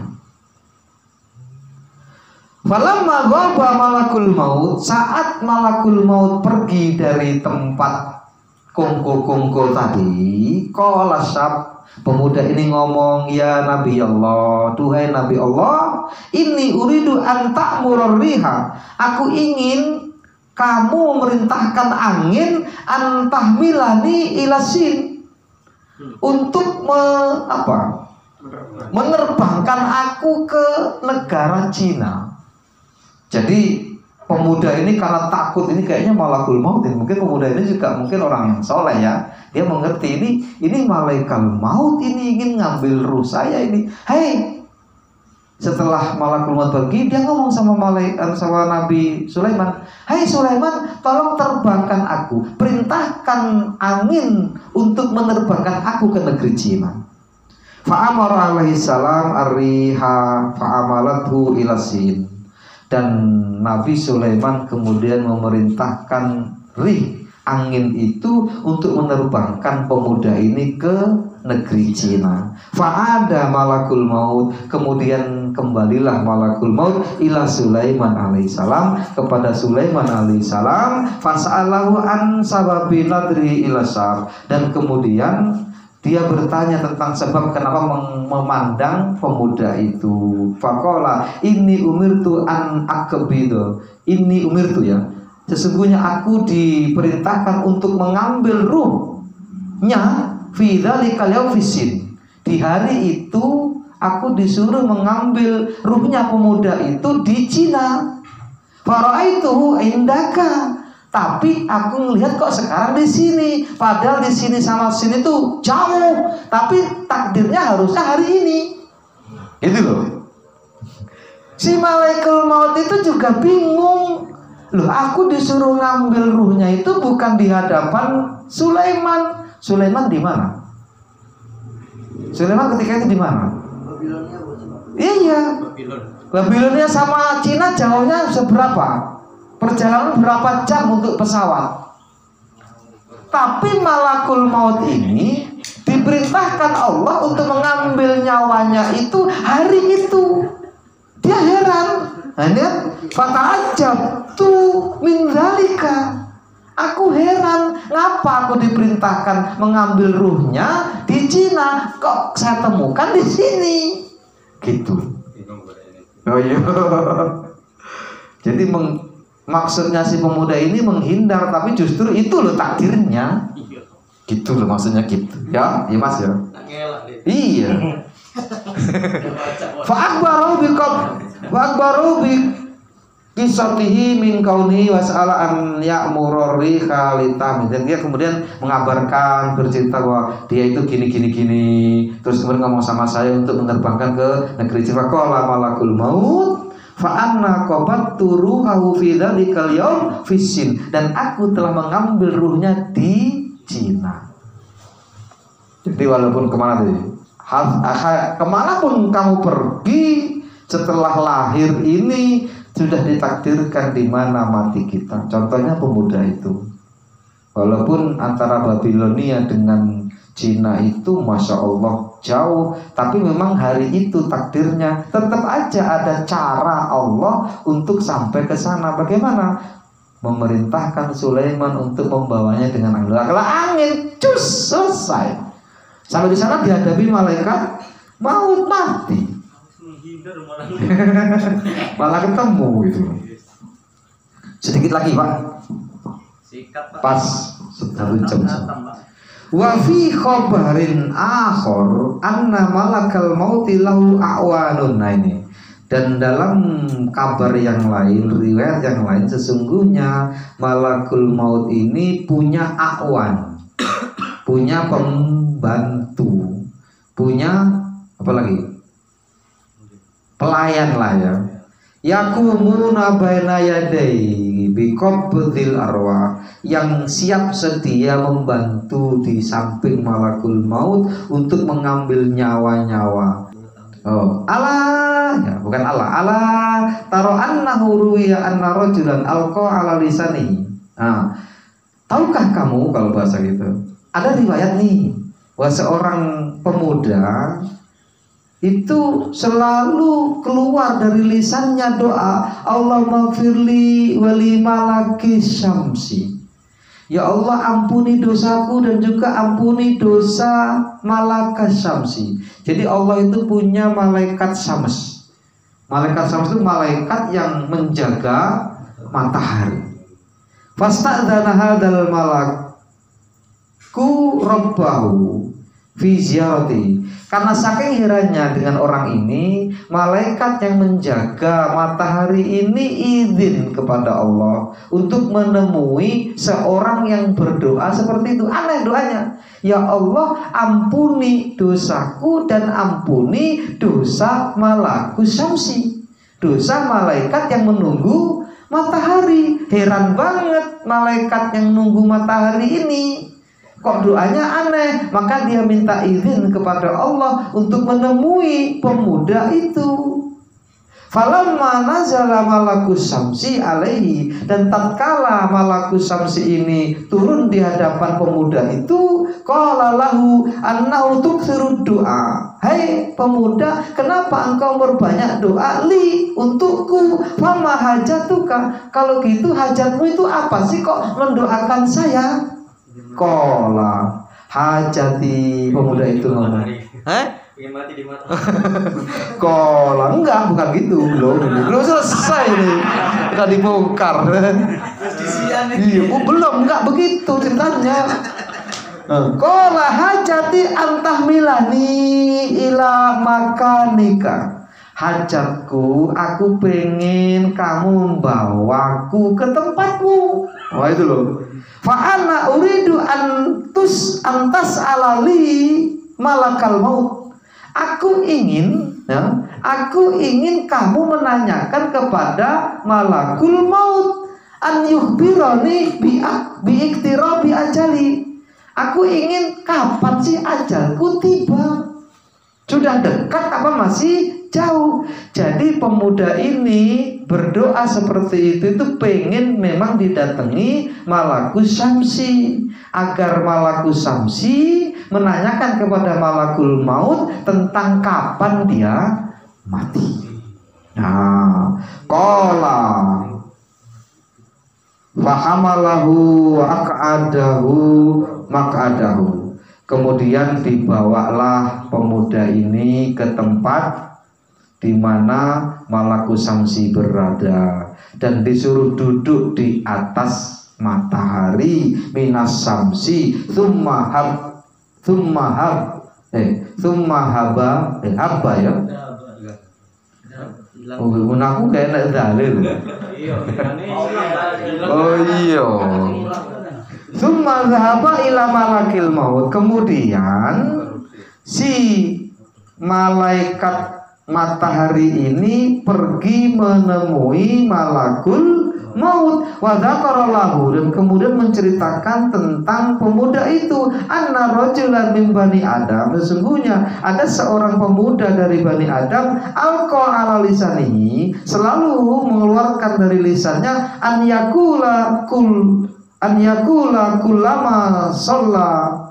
Falamma ghaba malakul maut, saat malakul maut pergi dari tempat kongko-kongko tadi, qala syab, pemuda ini ngomong, ya Nabi Allah, duhai Nabi Allah, inni uridu an ta'murur riha, aku ingin kamu memerintahkan angin antahmilani ilasin untuk menerbangkan aku ke negara Cina. Jadi pemuda ini karena takut, ini kayaknya malakul maut. Mungkin pemuda ini juga mungkin orang yang soleh ya. Dia mengerti ini malaikat maut ini ingin ngambil ruh saya ini. Hei, setelah malakul maut pergi, dia ngomong sama Nabi Sulaiman, "Hai Sulaiman, tolong terbangkan aku, perintahkan angin untuk menerbangkan aku ke negeri Cina." Fa'amara alaihi salam ar-riha fa'amalathu ila Sin. Dan Nabi Sulaiman kemudian memerintahkan angin itu untuk menerbangkan pemuda ini ke negeri Cina. Fa'ada malakul maut, kemudian kembalilah malakul maut ila Sulaiman alaihissalam, kepada Sulaiman alaihissalam, fas'alahu an sababi nadri ila syar, dan kemudian dia bertanya tentang sebab kenapa memandang pemuda itu. Faqala inni umirtu an akbido, inni umirtu ya, sesungguhnya aku diperintahkan untuk mengambil ruhnya fi dzalikal yaum fisin. Di hari itu aku disuruh mengambil ruhnya pemuda itu di Cina. Fara'aituhu indaka, tapi aku melihat kok sekarang di sini. Padahal di sini sama sini tuh jauh, tapi takdirnya harusnya hari ini. Itu loh. Si malaikat maut itu juga bingung. Loh, aku disuruh ngambil ruhnya itu bukan di hadapan Sulaiman. Sulaiman di mana? Sulaiman ketika itu di mana? Iya. Babilonia sama Cina jauhnya seberapa? Perjalanan berapa jam untuk pesawat? Tapi malakul maut ini diperintahkan Allah untuk mengambil nyawanya itu hari itu. Dia heran. Fata'ajab tu min dzalika. Aku heran, ngapa aku diperintahkan mengambil ruhnya di Cina, kok saya temukan di sini? Gitu. Oh iya. Jadi maksudnya si pemuda ini menghindar, tapi justru itu loh takdirnya. Gitu loh maksudnya gitu. Ya, iya Mas ya. Iya. Fa'akbaru bi kisatihi min kauni was'ala an ya'murur riha litam. Dan dia kemudian mengabarkan, bercerita bahwa dia itu gini. Terus kemudian ngomong sama saya untuk menerbangkan ke negeri Cina. Qala malakul maut fa'anna qabattu ruhahu fi dzalikal yaum fisin, dan aku telah mengambil ruhnya di Cina. Jadi walaupun kemanapun kamu pergi setelah lahir ini, sudah ditakdirkan di mana mati kita. Contohnya pemuda itu, walaupun antara Babilonia dengan Cina itu Masya Allah jauh, tapi memang hari itu takdirnya. Tetap aja ada cara Allah untuk sampai ke sana. Bagaimana? Memerintahkan Sulaiman untuk membawanya dengan angin, cus, selesai. Sampai di sana dihadapi malaikat maut, mati. Malah ketemu itu. Sedikit lagi Pak. Pas 1 jam. Wa fi khabarin akhor anna malakal mauti lahu a'wanun. Nah ini. Dan dalam kabar yang lain, riwayat yang lain, sesungguhnya malakul maut ini punya a'wan, punya pembantu, punya apa lagi? Pelayan lah ya. Yakumuna baina yadai biqabdil arwah, yang siap sedia membantu di samping malakul maut untuk mengambil nyawa-nyawa. Oh, Allah ya, bukan Allah. Allah taro annahu ruwiya anna rajulan alqa ala lisani. Nah, Tahukah kamu, kalau bahasa gitu, ada riwayat nih bahwa seorang pemuda itu selalu keluar dari lisannya doa, Allahumma gfirli wali malaki syamsi. Ya Allah, ampuni dosaku dan juga ampuni dosa malaka syamsi. Jadi Allah itu punya malaikat syams. Malaikat syams itu malaikat yang menjaga matahari. Fasta'dzana hadzal malaku rabbahu fi ziyarati. Karena saking herannya dengan orang ini, malaikat yang menjaga matahari ini izin kepada Allah untuk menemui seorang yang berdoa seperti itu. Aneh doanya. Ya Allah, ampuni dosaku dan ampuni dosa malaku syamsi. Dosa malaikat yang menunggu matahari. Heran banget malaikat yang nunggu matahari ini. Kok doanya aneh? Maka dia minta izin kepada Allah untuk menemui pemuda itu. Falamma nazala malakus syamsi alaihi, dan tatkala malakus syamsi ini turun di hadapan pemuda itu, qala lahu annahu tukthirud du'a. Hai pemuda, kenapa engkau berbanyak doa li untukku? Fama hajatuka, kalau gitu hajatmu itu apa sih kok mendoakan saya? Qala hajati, pemuda itu ngomong. Ingin mati di mata. Kola enggak, bukan gitu, belum selesai nih, kita dibongkar. Iya, belum, enggak begitu ceritanya. Kola hajati antahmilani ila makanika. Hajatku, aku pengen kamu membawaku ke tempatmu. Wah itu loh. Fa'ana uridu antas alali malakal maut. Aku ingin kamu menanyakan kepada malakul maut an yukhbirani biiktirabi ajali. Aku ingin kapan sih ajalku tiba? Sudah dekat apa masih jauh? Jadi pemuda ini berdoa seperti itu pengen memang didatangi malakus syamsi, agar malakus syamsi menanyakan kepada malakul maut tentang kapan dia mati. Nah, qala fahamalahu aq'adahu maq'adahu. Kemudian dibawalah pemuda ini ke tempat di mana malakus syamsi berada dan disuruh duduk di atas matahari minas syamsi thumma haba ya. Oh, aku kayak nak dalil. Oh iya. Thumma dhahaba ila malakil maut. Kemudian si malaikat matahari ini pergi menemui malakul maut wa dzakaralahu, dan kemudian menceritakan tentang pemuda itu, anna rajulan min bani Adam, sesungguhnya ada seorang pemuda dari Bani Adam, alqa ala lisanihi, selalu mengeluarkan dari lisannya an yakula kullama shalla.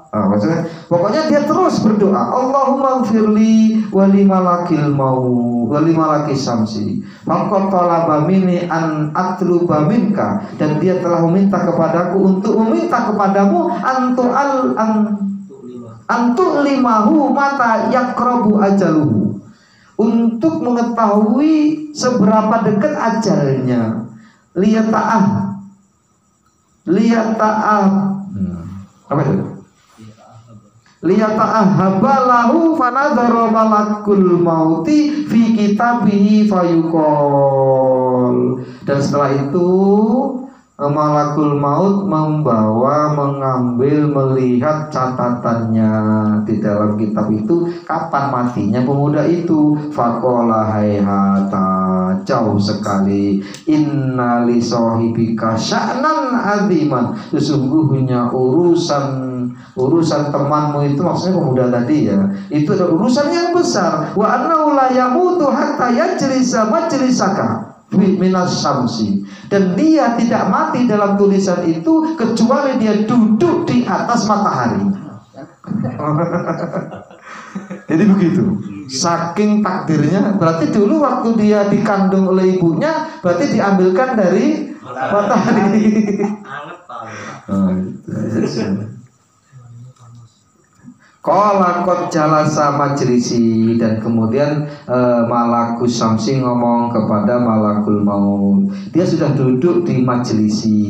Pokoknya dia terus berdoa, Allahumma gfirli wali malakil maut wali malaki syamsi faqad talaba minni an atluba minka, dan dia telah meminta kepadaku untuk meminta kepadamu antu'limahu mata yakrabu ajaluhu, untuk mengetahui seberapa dekat ajalnya. Liyata'ah apa itu? Liyata'ahabalahu fanadhara malakul mauti fi kitabihi fayuqol. Dan setelah itu malakul maut mengambil melihat catatannya di dalam kitab itu kapan matinya pemuda itu. Faqala hayhata, jauh sekali, inna li sahibika sya'nan aziman, sesungguhnya urusan temanmu itu, maksudnya pemuda tadi ya, itu adalah urusan yang besar. Wa annahu la yamutu hatta yajlisa majlisaka minas syamsi, dan dia tidak mati dalam tulisan itu kecuali dia duduk di atas matahari. Jadi begitu. Saking takdirnya, berarti dulu waktu dia dikandung oleh ibunya, berarti diambilkan dari matahari. Qala qad jalasa majlisi, dan kemudian Malakus Syamsi ngomong kepada Malakul Maut, dia sudah duduk di majlisi,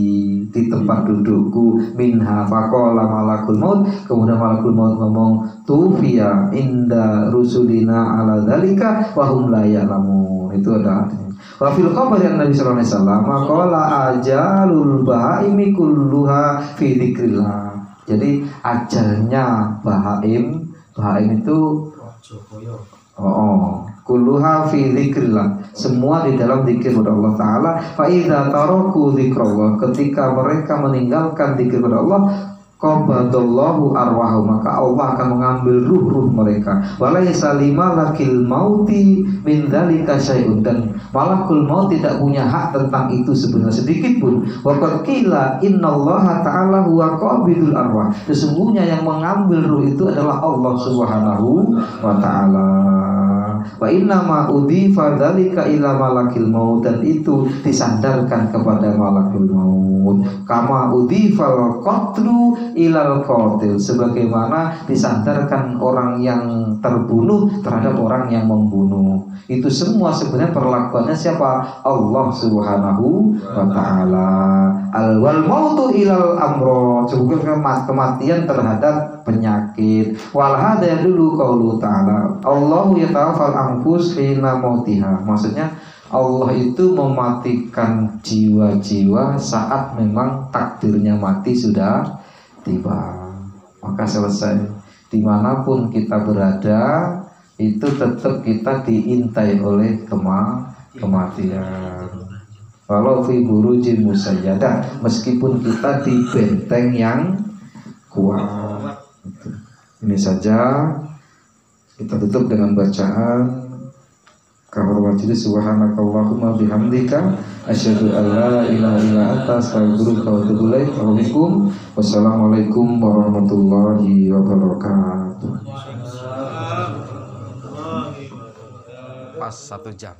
di tempat dudukku, minha faqala Malakul Maut, kemudian Malakul Maut ngomong, tufiya inda rusulina ala dzalika wa hum la ya'lamun. Itu ada artinya. Wa fil khabari Nabi sallallahu alaihi wasallam qala ajalul bahaimi kulluha fi dzikrillah. Jadi ajalnya bahaim itu kulluha fi dzikrillah, semua di dalam zikir kepada Allah Ta'ala. Fa idza taraku dzikrullah, ketika mereka meninggalkan zikir kepada Allah, qabadallahu arwahu, maka Allah akan mengambil ruh-ruh mereka. Walaysa limalakil mauti min dzalika syai'un, dan malakul maut tidak punya hak tentang itu sebenarnya sedikit pun. Wa qad qila innallaha ta'ala huwa qabidul arwah, sesungguhnya yang mengambil ruh itu adalah Allah Subhanahu wa ta'ala. Wa inna ma udhifa dzalika ila malakil maut, dan itu disandarkan kepada malakul maut. Kama udhifal qatlu ilal qatil, sebagaimana disandarkan orang yang terbunuh terhadap orang yang membunuh. Itu semua sebenarnya perlakuannya siapa? Allah Subhanahu wa ta'ala. Al wal mautu ilal amro, sebagaimana kematian terhadap penyakit. Wal hada dulu qaulu ta'ala, Allahu yatawaffal anfus hina mautiha, maksudnya Allah itu mematikan jiwa-jiwa saat memang takdirnya mati sudah tiba, maka selesai. Dimanapun kita berada, itu tetap kita diintai oleh kematian. Walau fi burujin musayyadah, meskipun kita di benteng yang kuat. Ini saja, kita tutup dengan bacaan Kahor wajib subhanakallahumma bihamdika asyhadu an la ilaha illa anta astaghfiruka wa atubu ilaik. Wassalamualaikum warahmatullahi wabarakatuh. Pas 1 jam.